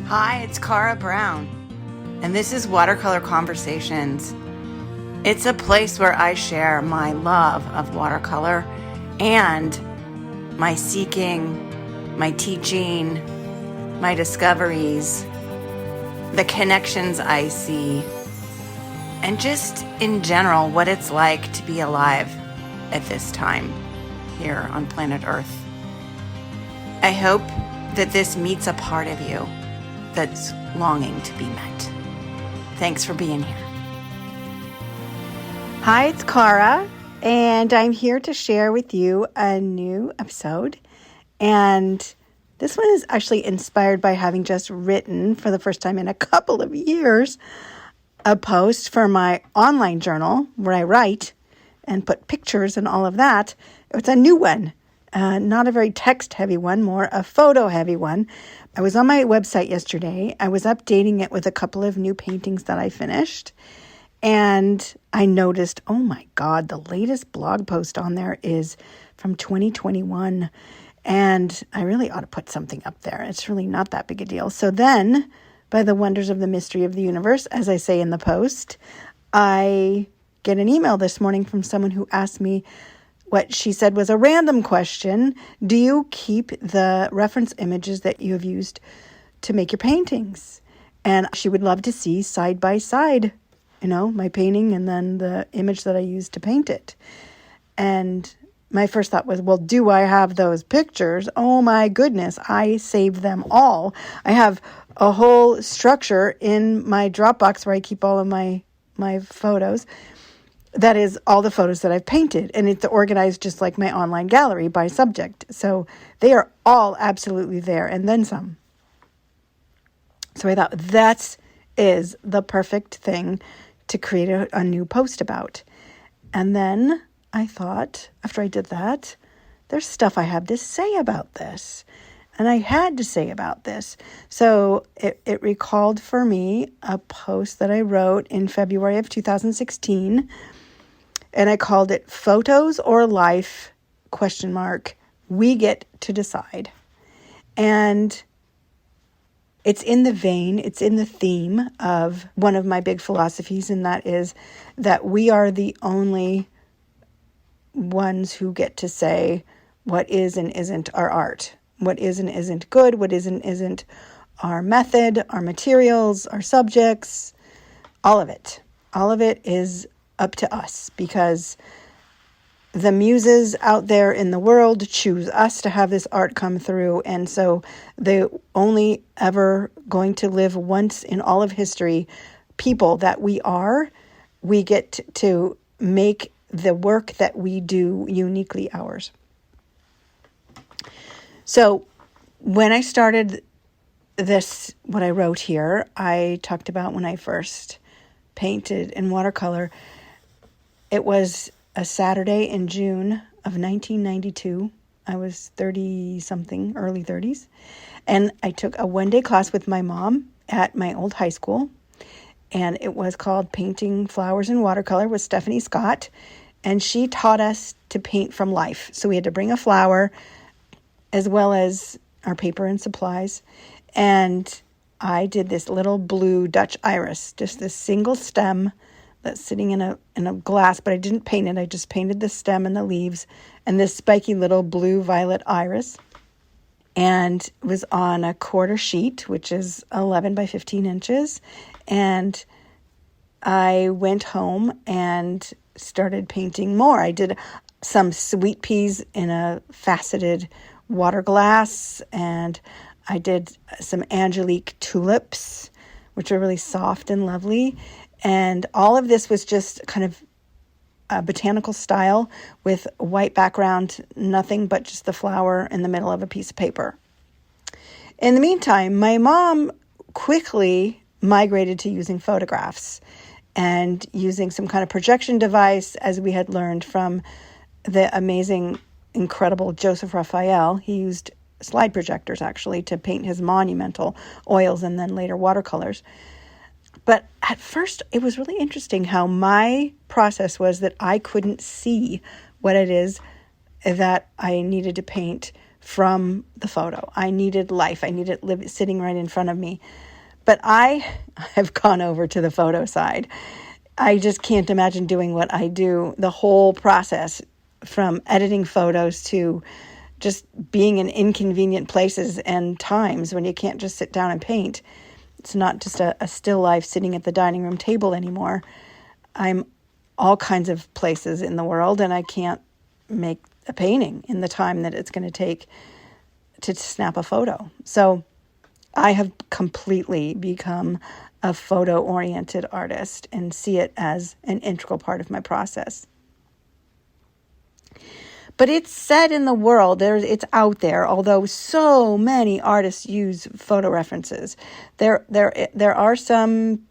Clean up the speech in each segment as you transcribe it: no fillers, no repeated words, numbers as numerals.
Hi, it's Cara Brown, and this is Watercolor Conversations. It's a place where I share my love of watercolor and my seeking, my teaching, my discoveries, the connections I see, and just in general what it's like to be alive at this time here on planet Earth. I hope that this meets a part of you that's longing to be met. Thanks for being here. Hi, it's Cara, and I'm here to share with you a new episode. And this one is actually inspired by having just written, for the first time in a couple of years, a post for my online journal where I write and put pictures and all of that. It's a new one, not a very text-heavy one, more a photo-heavy one. I was on my website yesterday. I was updating it with a couple of new paintings that I finished. And I noticed, oh my God, the latest blog post on there is from 2021. And I really ought to put something up there. It's really not that big a deal. So then, by the wonders of the mystery of the universe, as I say in the post, I get an email this morning from someone who asked me what she said was a random question. Do you keep the reference images that you have used to make your paintings? And she would love to see side by side, my painting and then the image that I used to paint it. And my first thought was, well, do I have those pictures? Oh my goodness, I saved them all. I have a whole structure in my Dropbox where I keep all of my photos. That is all the photos that I've painted, and it's organized just like my online gallery by subject. So they are all absolutely there, and then some. So I thought that is the perfect thing to create a new post about. And then I thought, after I did that, there's stuff I have to say about this. And I had to say about this. So it recalled for me a post that I wrote in February of 2016. And I called it Photos or Life, ? We get to decide. And it's in the theme of one of my big philosophies, and that is that we are the only ones who get to say what is and isn't our art, what is and isn't good, what is and isn't our method, our materials, our subjects, all of it. All of it is up to us, because the muses out there in the world choose us to have this art come through. And so they're only ever going to live once in all of history. People that we are, we get to make the work that we do uniquely ours. So when I started this, what I wrote here, I talked about when I first painted in watercolor. It was a Saturday in June of 1992. I was 30-something, early 30s. And I took a one-day class with my mom at my old high school. And it was called Painting Flowers in Watercolor with Stephanie Scott. And she taught us to paint from life. So we had to bring a flower as well as our paper and supplies. And I did this little blue Dutch iris, just this single stem that's sitting in a glass, but I didn't paint it. I just painted the stem and the leaves and this spiky little blue-violet iris. And it was on a quarter sheet, which is 11 by 15 inches. And I went home and started painting more. I did some sweet peas in a faceted water glass, and I did some Angelique tulips, which are really soft and lovely. And all of this was just kind of a botanical style with white background, nothing but just the flower in the middle of a piece of paper. In the meantime, my mom quickly migrated to using photographs and using some kind of projection device, as we had learned from the amazing, incredible Joseph Raphael. He used slide projectors, actually, to paint his monumental oils and then later watercolors. But at first, it was really interesting how my process was that I couldn't see what it is that I needed to paint from the photo. I needed life. I needed it sitting right in front of me. But I have gone over to the photo side. I just can't imagine doing what I do, the whole process from editing photos to just being in inconvenient places and times when you can't just sit down and paint. It's not just a still life sitting at the dining room table anymore. I'm all kinds of places in the world, and I can't make a painting in the time that it's going to take to snap a photo. So I have completely become a photo-oriented artist and see it as an integral part of my process. But it's said in the world, it's out there, although so many artists use photo references. There are some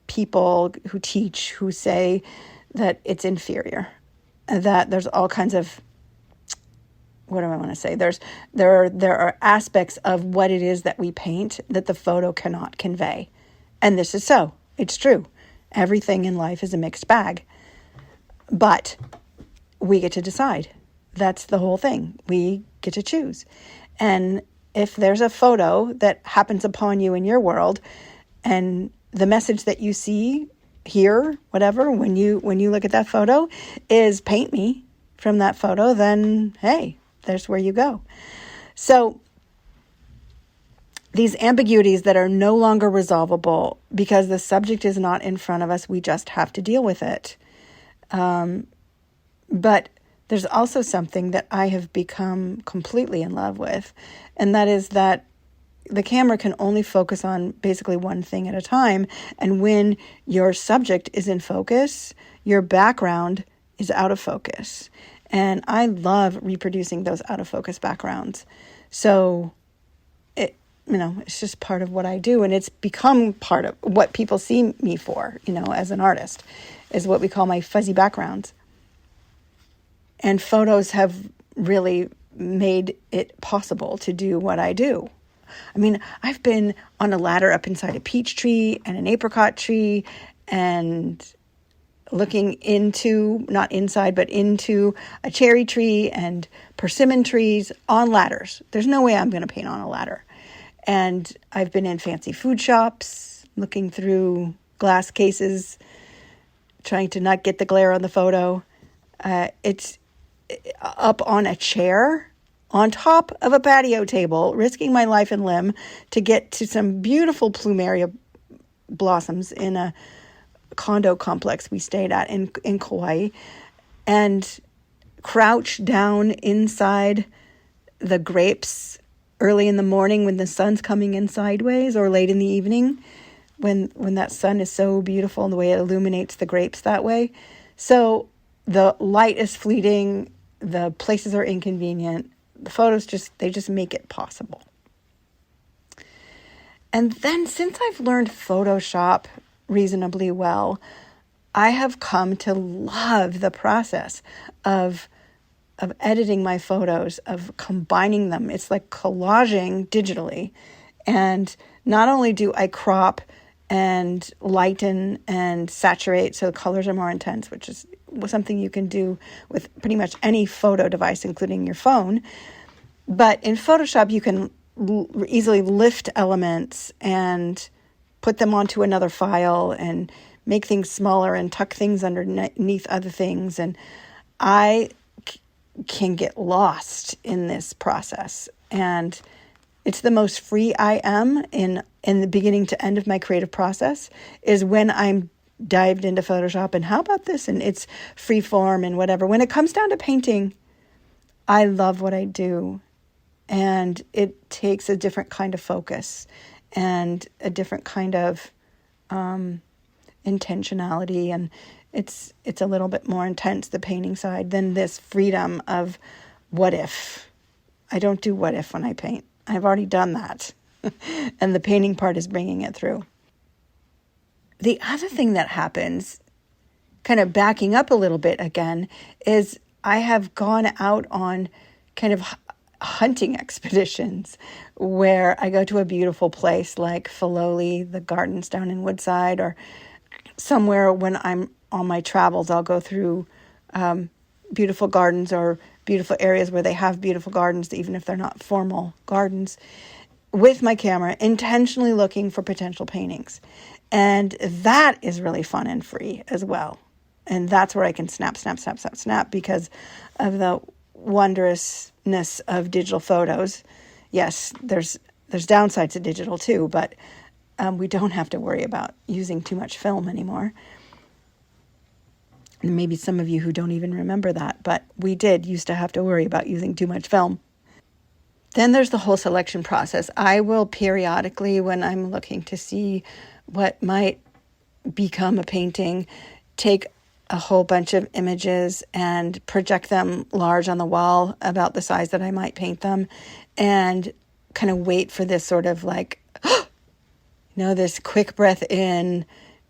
people who teach who say that it's inferior, that there's all kinds of, what do I want to say? There are aspects of what it is that we paint that the photo cannot convey. And this is so. It's true. Everything in life is a mixed bag. But we get to decide. That's the whole thing. We get to choose. And if there's a photo that happens upon you in your world, and the message that you see, hear, whatever, when you look at that photo is paint me from that photo, then hey, there's where you go. So these ambiguities that are no longer resolvable because the subject is not in front of us, we just have to deal with it. But there's also something that I have become completely in love with, and that is that the camera can only focus on basically one thing at a time. And when your subject is in focus, your background is out of focus. And I love reproducing those out of focus backgrounds. So it's just part of what I do. And it's become part of what people see me for, as an artist, is what we call my fuzzy backgrounds. And photos have really made it possible to do what I do. I mean, I've been on a ladder up inside a peach tree and an apricot tree and looking into, not inside, but into a cherry tree and persimmon trees on ladders. There's no way I'm going to paint on a ladder. And I've been in fancy food shops, looking through glass cases, trying to not get the glare on the photo. It's up on a chair on top of a patio table, risking my life and limb to get to some beautiful plumeria blossoms in a condo complex we stayed at in Kauai, and crouch down inside the grapes early in the morning when the sun's coming in sideways, or late in the evening when that sun is so beautiful and the way it illuminates the grapes that way. So the light is fleeting, the places are inconvenient, the photos they just make it possible. And then since I've learned Photoshop reasonably well, I have come to love the process of editing my photos, of combining them. It's like collaging digitally. And not only do I crop and lighten and saturate so the colors are more intense, which is something you can do with pretty much any photo device, including your phone. But in Photoshop, you can easily lift elements and put them onto another file and make things smaller and tuck things underneath other things. And I can get lost in this process. And it's the most free I am in the beginning to end of my creative process is when I'm dived into Photoshop and how about this? And it's free form and whatever. When it comes down to painting, I love what I do. And it takes a different kind of focus and a different kind of intentionality. And it's a little bit more intense, the painting side, than this freedom of what if. I don't do what if when I paint. I've already done that. And the painting part is bringing it through. The other thing that happens, kind of backing up a little bit again, is I have gone out on kind of hunting expeditions where I go to a beautiful place like Filoli, the gardens down in Woodside, or somewhere when I'm on my travels, I'll go through beautiful gardens or beautiful areas where they have beautiful gardens, even if they're not formal gardens, with my camera, intentionally looking for potential paintings. And that is really fun and free as well. And that's where I can snap because of the wondrousness of digital photos. Yes, there's downsides to digital too, but we don't have to worry about using too much film anymore. And maybe some of you who don't even remember that, but we did used to have to worry about using too much film. Then there's the whole selection process. I will periodically, when I'm looking to see what might become a painting, take a whole bunch of images and project them large on the wall about the size that I might paint them, and kind of wait for this sort of like, this quick breath in.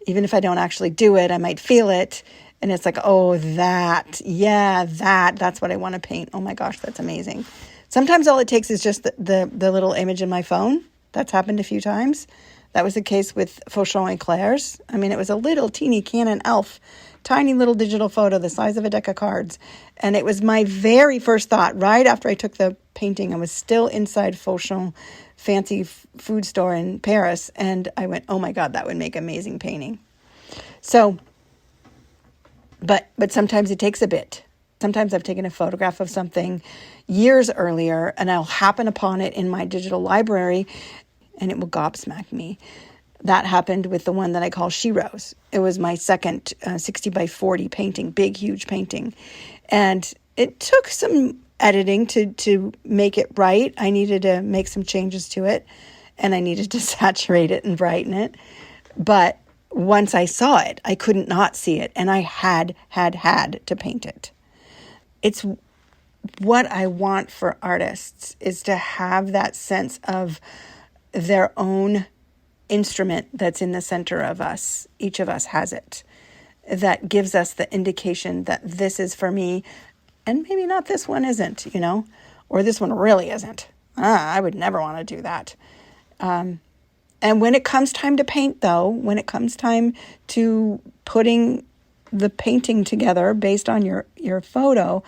Even if I don't actually do it, I might feel it. And it's like, oh, that's what I want to paint. Oh my gosh, that's amazing. Sometimes all it takes is just the little image in my phone. That's happened a few times. That was the case with Fauchon and Claire's. I mean, it was a little teeny Canon ELPH, tiny little digital photo the size of a deck of cards. And it was my very first thought right after I took the painting. I was still inside Fauchon fancy food store in Paris. And I went, oh my God, that would make amazing painting. So, but sometimes it takes a bit. Sometimes I've taken a photograph of something years earlier and I'll happen upon it in my digital library and it will gobsmack me. That happened with the one that I call She Rose. It was my second 60 by 40 painting, big, huge painting. And it took some editing to make it right. I needed to make some changes to it and I needed to saturate it and brighten it. But once I saw it, I couldn't not see it. And I had to paint it. It's what I want for artists, is to have that sense of their own instrument that's in the center of us. Each of us has it. That gives us the indication that this is for me, and maybe not this one isn't, or this one really isn't. I would never want to do that. And when it comes time to paint, though, when it comes time to putting the painting together based on your photo,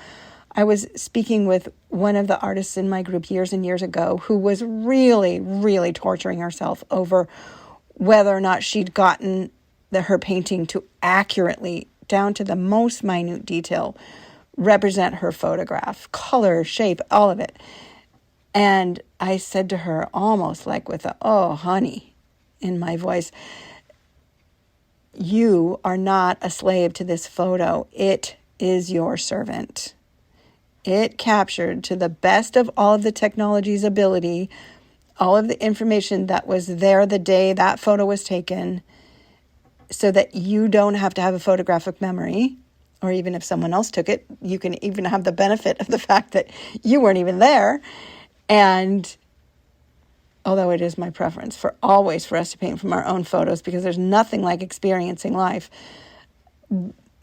I was speaking with one of the artists in my group years and years ago who was really, really torturing herself over whether or not she'd gotten her painting to accurately, down to the most minute detail, represent her photograph, color, shape, all of it. And I said to her, almost like with a, oh, honey, in my voice, you are not a slave to this photo. It is your servant. It captured, to the best of all of the technology's ability, all of the information that was there the day that photo was taken, so that you don't have to have a photographic memory, or even if someone else took it, you can even have the benefit of the fact that you weren't even there. And although it is my preference for us to paint from our own photos, because there's nothing like experiencing life,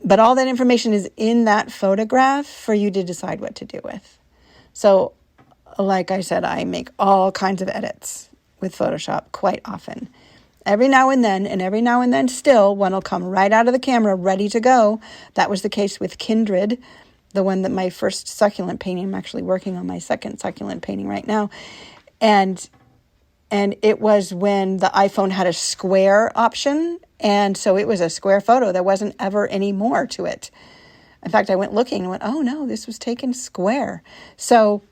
but all that information is in that photograph for you to decide what to do with. So, like I said, I make all kinds of edits with Photoshop quite often. Every now and then still, one will come right out of the camera ready to go. That was the case with Kindred, the one that my first succulent painting. I'm actually working on my second succulent painting right now. And it was when the iPhone had a square option. And so it was a square photo. There wasn't ever any more to it. In fact, I went looking and went, oh no, this was taken square. So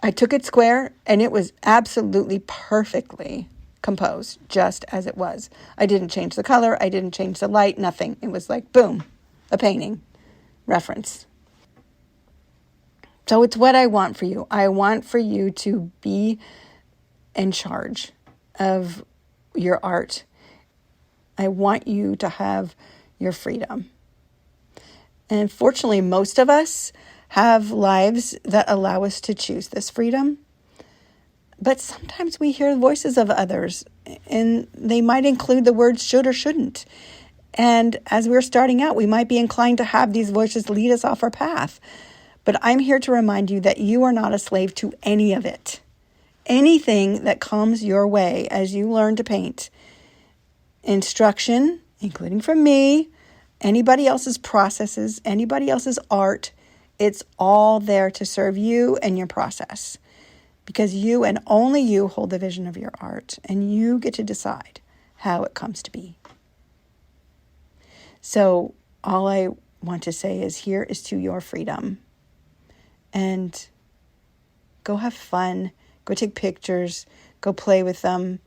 I took it square and it was absolutely perfectly composed, just as it was. I didn't change the color. I didn't change the light, nothing. It was like, boom, a painting reference. So it's what I want for you. I want for you to be in charge of your art. I want you to have your freedom. And fortunately, most of us have lives that allow us to choose this freedom. But sometimes we hear voices of others, and they might include the words should or shouldn't. And as we're starting out, we might be inclined to have these voices lead us off our path. But I'm here to remind you that you are not a slave to any of it. Anything that comes your way as you learn to paint, instruction, including from me, anybody else's processes, anybody else's art, It's all there to serve you and your process, because you and only you hold the vision of your art, and you get to decide how it comes to be. So all I want to say is, here is to your freedom. And go have fun. Go take pictures. Go play with them.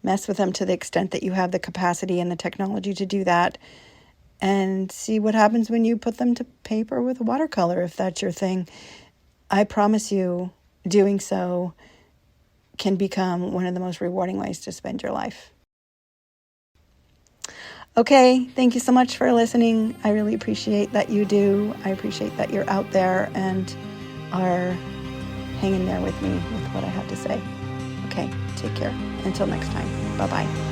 Mess with them to the extent that you have the capacity and the technology to do that. And see what happens when you put them to paper with watercolor, if that's your thing. I promise you, doing so can become one of the most rewarding ways to spend your life. Okay, thank you so much for listening. I really appreciate that you do. I appreciate that you're out there and are hanging there with me with what I have to say. Okay, take care. Until next time. Bye-bye.